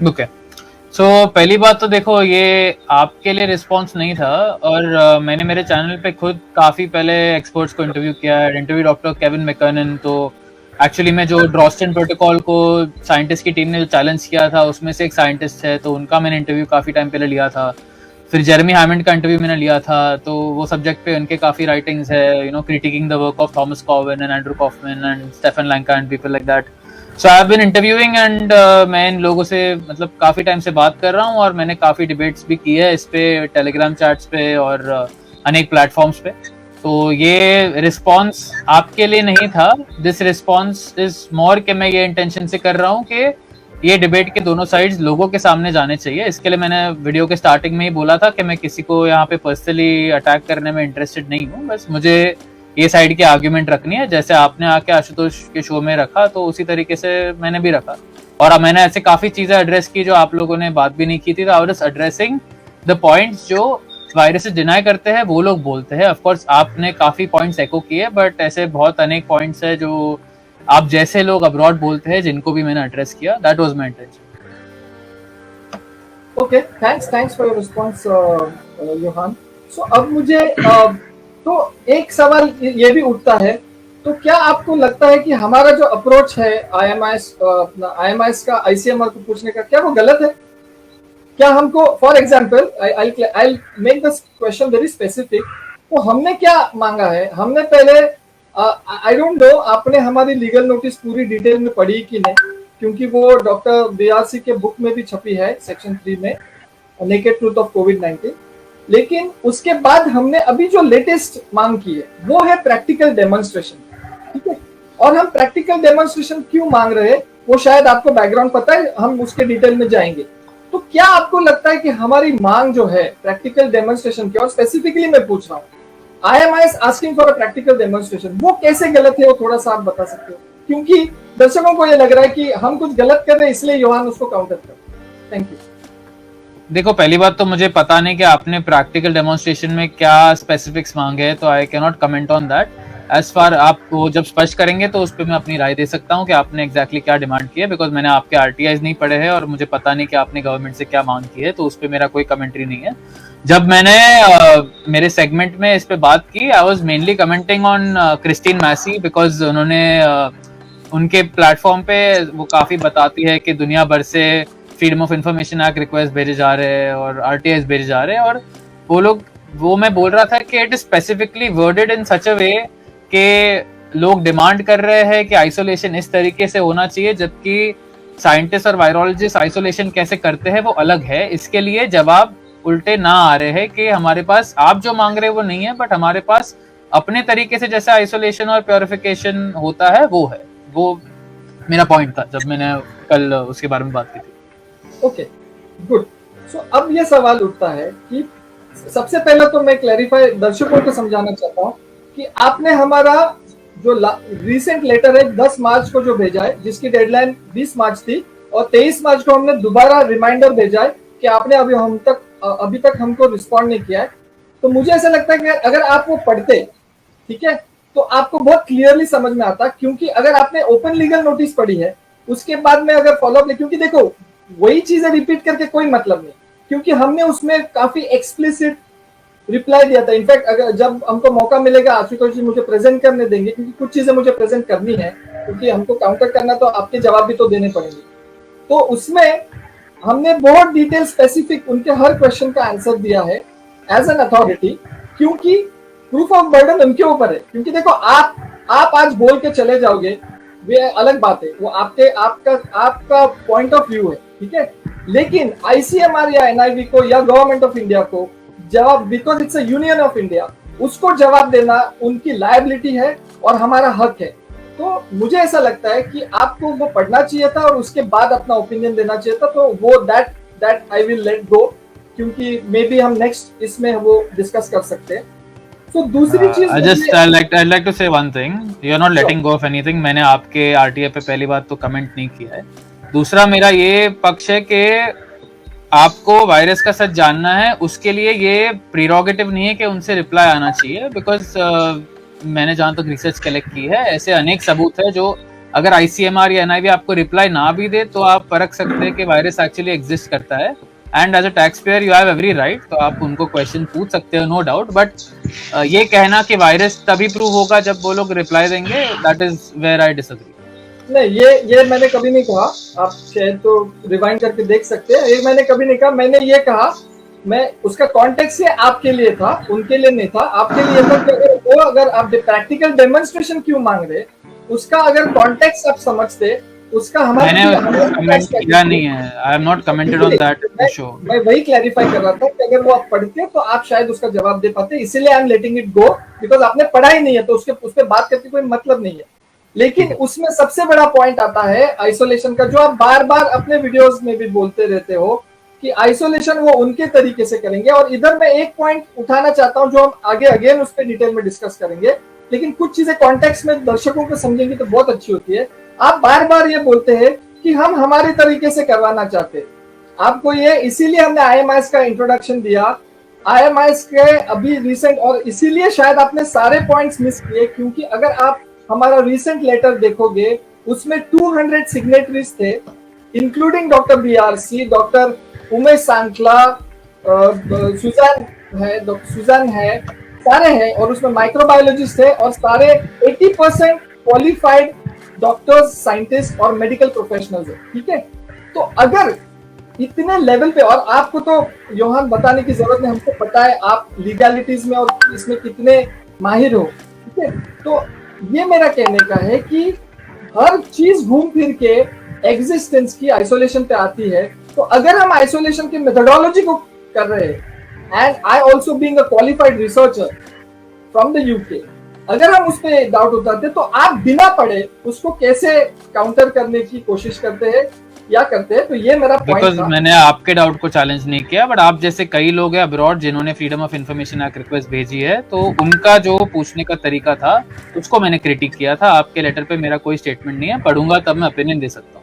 Okay. सो पहली बात तो देखो, ये आपके लिए रिस्पॉन्स नहीं था। और मैंने मेरे चैनल पे खुद काफ़ी पहले एक्सपर्ट्स को इंटरव्यू किया है। Interview doctor Kevin McKernan. तो एक्चुअली में जो ड्रॉस्टन प्रोटोकॉल को साइंटिस्ट की टीम ने जो चैलेंज किया था उसमें से एक साइंटिस्ट है, तो उनका मैंने इंटरव्यू काफ़ी टाइम पहले लिया था। फिर जेरेमी हैमंड का इंटरव्यू मैंने लिया था, तो वो सब्जेक्ट पे उनके काफ़ी राइटिंग्स है, criticising the work of Thomas Cowan and Andrew Kaufman and Stefan Lanka and people like that. So I have been interviewing and मैं इन लोगों से मतलब काफ़ी टाइम से बात कर रहा हूँ, और मैंने काफ़ी डिबेट्स भी की है इस पे, टेलीग्राम चैट्स पे और अनेक प्लेटफॉर्म्स पे। तो ये रिस्पॉन्स आपके लिए नहीं था। दिस रिस्पॉन्स इज मोर कि मैं ये इंटेंशन से कर रहा हूँ कि ये डिबेट के दोनों साइड्स लोगों के सामने जाने चाहिए। इसके लिए मैंने वीडियो के स्टार्टिंग में ही बोला था कि मैं किसी को यहाँ पे पर्सनली अटैक करने में इंटरेस्टेड नहीं हूँ। बस मुझे ये साइड की आर्ग्यूमेंट रखनी है, जैसे आपने आके आशुतोष के शो में रखा तो उसी तरीके से मैंने भी रखा। और मैंने ऐसे काफी चीजें एड्रेस की जो आप लोगों ने बात भी नहीं की थी। I was addressing the points जो वायरस से डिनाई करते हैं वो लोग बोलते हैं। ऑफ कोर्स आपने काफी पॉइंट्स एको किए, बट ऐसे बहुत अनेक पॉइंट्स है जो आप जैसे लोग अब्रॉड बोलते हैं जिनको भी मैंने एड्रेस किया। That was my intention. Okay, thanks for your response Yohan. So अब मुझे तो एक सवाल ये भी उठता है, तो क्या आपको लगता है कि हमारा जो अप्रोच है आईएमआईएस का आईसीएमआर को पूछने का, क्या वो गलत है? क्या हमको, for example, I make this question very specific, तो हमने क्या मांगा है? हमने पहले, आई डोंट नो आपने हमारी लीगल नोटिस पूरी डिटेल में पढ़ी कि नहीं, क्योंकि वो डॉक्टर बीआरसी के बुक में भी छपी है सेक्शन 3 में, नेकेड ट्रूथ ऑफ कोविड-19। लेकिन उसके बाद हमने अभी जो लेटेस्ट मांग की है वो है प्रैक्टिकल डेमोन्स्ट्रेशन, ठीक है? और हम प्रैक्टिकल डेमोन्स्ट्रेशन क्यों मांग रहे हैं वो शायद आपको बैकग्राउंड पता है, हम उसके डिटेल में जाएंगे। तो क्या आपको लगता है कि हमारी मांग जो है प्रैक्टिकल डेमोन्स्ट्रेशन की, और स्पेसिफिकली मैं पूछ रहा हूँ आईएमआईएस asking for a practical demonstration, वो कैसे गलत है, वो थोड़ा सा आप बता सकते हो? क्योंकि दर्शकों को ये लग रहा है कि हम कुछ गलत कर रहे हैं, इसलिए योहान उसको काउंटर कर। Thank you. देखो, पहली बात तो मुझे पता नहीं कि आपने प्रैक्टिकल डेमोन्स्ट्रेशन में क्या स्पेसिफिक्स मांगे हैं, तो आई कैन नॉट कमेंट ऑन दैट। एज फार आप वो जब स्पष्ट करेंगे तो उस पर मैं अपनी राय दे सकता हूँ कि आपने एग्जैक्टली क्या डिमांड की है, बिकॉज मैंने आपके आरटीआईज नहीं पढ़े हैं और मुझे पता नहीं कि आपने गवर्नमेंट से क्या मांग की है, तो उस पर मेरा कोई कमेंट्री नहीं है। जब मैंने मेरे सेगमेंट में इस पे बात की, I was mainly commenting on Christine Massey, because उन्होंने उनके प्लेटफॉर्म पे वो काफ़ी बताती है कि दुनिया भर से freedom of information act request भेजे जा रहे हैं और आरटीआईस भेजे जा रहे हैं, और वो मैं बोल रहा था कि इट इज स्पेसिफिकली वर्डेड इन सच अ वे कि लोग डिमांड कर रहे हैं कि आइसोलेशन इस तरीके से होना चाहिए, जबकि साइंटिस्ट और वायरोलॉजिस्ट आइसोलेशन कैसे करते हैं वो अलग है। इसके लिए जवाब उल्टे ना आ रहे हैं कि हमारे पास आप जो मांग रहे हैं वो नहीं है, बट हमारे पास अपने तरीके से जैसे आइसोलेशन और प्योरिफिकेशन होता है वो है। वो मेरा पॉइंट था जब मैंने कल उसके बारे में बात की थी। Okay, good. सो अब ये सवाल उठता है कि सबसे पहले तो मैं क्लैरिफाई दर्शकों को समझाना चाहता हूँ कि आपने हमारा जो रिसेंट लेटर है 10 मार्च को जो भेजा है, जिसकी डेडलाइन 20 मार्च थी, और 23 मार्च को हमने दोबारा रिमाइंडर भेजा है कि आपने अभी तक हमको रिस्पॉन्ड नहीं किया है। तो मुझे ऐसा लगता है कि अगर आप वो पढ़ते, ठीक है, तो आपको बहुत क्लियरली समझ में आता, क्योंकि अगर आपने ओपन लीगल नोटिस पढ़ी है उसके बाद में अगर फॉलोअप नहीं, क्योंकि देखो वही चीजें रिपीट करके कोई मतलब नहीं, क्योंकि हमने उसमें काफी एक्सप्लिसिट रिप्लाई दिया था। इनफैक्ट अगर जब हमको मौका मिलेगा आशुतोष जी मुझे प्रेजेंट करने देंगे, क्योंकि कुछ चीजें मुझे प्रेजेंट करनी है, क्योंकि हमको काउंटर करना तो आपके जवाब भी तो देने पड़ेंगे। तो उसमें हमने बहुत डिटेल स्पेसिफिक उनके हर क्वेश्चन का आंसर दिया है एज एन अथॉरिटी, क्योंकि प्रूफ ऑफ बर्डन उनके ऊपर है। क्योंकि देखो आप आज बोल के चले जाओगे, वे अलग बात है, वो आपका पॉइंट ऑफ व्यू है, ठीक है, लेकिन आईसीएमआर या एनआईवी को या गवर्नमेंट ऑफ इंडिया को जवाब, because it's a union of India, उसको जवाब देना उनकी लायबिलिटी है और हमारा हक है। तो मुझे ऐसा लगता है कि आपको वो पढ़ना चाहिए था और उसके बाद अपना ओपिनियन देना चाहिए था। तो वो that I will let go, क्योंकि मे बी हम नेक्स्ट इसमें वो डिस्कस कर सकते हैं। So, दूसरी चीज I'd like to say one thing. You're not letting go of anything. मैंने आपके आरटीआई पे पहली बात तो कमेंट नहीं किया है। दूसरा मेरा ये पक्ष है कि आपको वायरस का सच जानना है, उसके लिए ये प्रीरोगेटिव नहीं है कि उनसे रिप्लाई आना चाहिए, बिकॉज मैंने जहाँ तक रिसर्च कलेक्ट की है ऐसे अनेक सबूत है जो अगर ICMR या NIV आपको रिप्लाई ना भी दे तो आप परख सकते हैं कि वायरस एक्चुअली एग्जिस्ट करता है, and as a tax payer you have every right, तो आप उनको क्वेश्चन पूछ सकते हो, नो डाउट। बट ये कहना कि वायरस तभी प्रूव होगा जब वो लोग रिप्लाई देंगे, that is where I disagree. नहीं, ये मैंने कभी नहीं कहा, आप चाहे तो रिवाइंड करके देख सकते हैं, ये मैंने कभी नहीं कहा। मैंने ये कहा, मैं उसका कॉन्टेक्स्ट ये आपके लिए था, उनके लिए नहीं था, आपके लिए था कि अगर आप प्रैक्टिकल डेमोन्स्ट्रेशन क्यों मांग रहे, उसका अगर कॉन्टेक्स्ट आप समझते, उसका मैंने कमेंट किया नहीं है, I have not commented on that show. मैं वही क्लैरिफाई कर रहा था कि अगर वो आप पढ़ते तो आप शायद उसका जवाब दे पाते, इसीलिए I am letting it go, because आपने पढ़ा ही नहीं है तो उस पर बात करके कोई मतलब नहीं है। लेकिन उसमें सबसे बड़ा पॉइंट आता है आइसोलेशन का, जो आप बार बार अपने वीडियोस में भी बोलते रहते हो कि आइसोलेशन वो उनके तरीके से करेंगे। और इधर मैं एक पॉइंट उठाना चाहता हूं जो हम आगे अगेन उस पर डिटेल में डिस्कस करेंगे, लेकिन कुछ चीजें कॉन्टेक्स्ट में दर्शकों को समझेंगे तो बहुत अच्छी होती है। आप बार बार ये बोलते हैं कि हम हमारे तरीके से करवाना चाहते हैं, आपको ये इसीलिए हमने IMIS का इंट्रोडक्शन दिया, IMIS के अभी रिसेंट, और इसीलिए शायद आपने सारे पॉइंट्स मिस किए, क्योंकि अगर आप हमारा रिसेंट लेटर देखोगे उसमें 200 सिग्नेटरीज थे, including doctor BRC, doctor Umesh Sankla, Sujan है, सारे हैं, और उसमें माइक्रोबायोलॉजिस्ट है, और सारे 80% क्वालिफाइड डॉक्टर्स, साइंटिस्ट और मेडिकल प्रोफेशनल्स है, ठीक है। तो अगर इतने लेवल पे, और आपको तो योहान बताने की जरूरत नहीं, हमको पता है आप लीगैलिटीज में और इसमें कितने माहिर हो, ठीक है। तो ये मेरा कहने का है कि हर चीज घूम फिर के एग्जिस्टेंस की आइसोलेशन पे आती है। तो अगर हम आइसोलेशन की मेथोडोलॉजी को कर रहे हैं, and I also being a qualified researcher from the UK, अगर हम उस पर डाउट उठाते तो आप बिना पढ़े उसको कैसे काउंटर करने की कोशिश करते हैं या करते हैं। तो ये मेरा पॉइंट था। मैंने आपके डाउट को चैलेंज नहीं किया, बट आप जैसे कई लोग हैं अब्रॉड जिन्होंने freedom of information act request भेजी है, तो उनका जो पूछने का तरीका था उसको मैंने क्रिटिक किया था। आपके लेटर पे मेरा कोई स्टेटमेंट नहीं है, पढ़ूंगा तब मैं ओपिनियन दे सकता हूँ।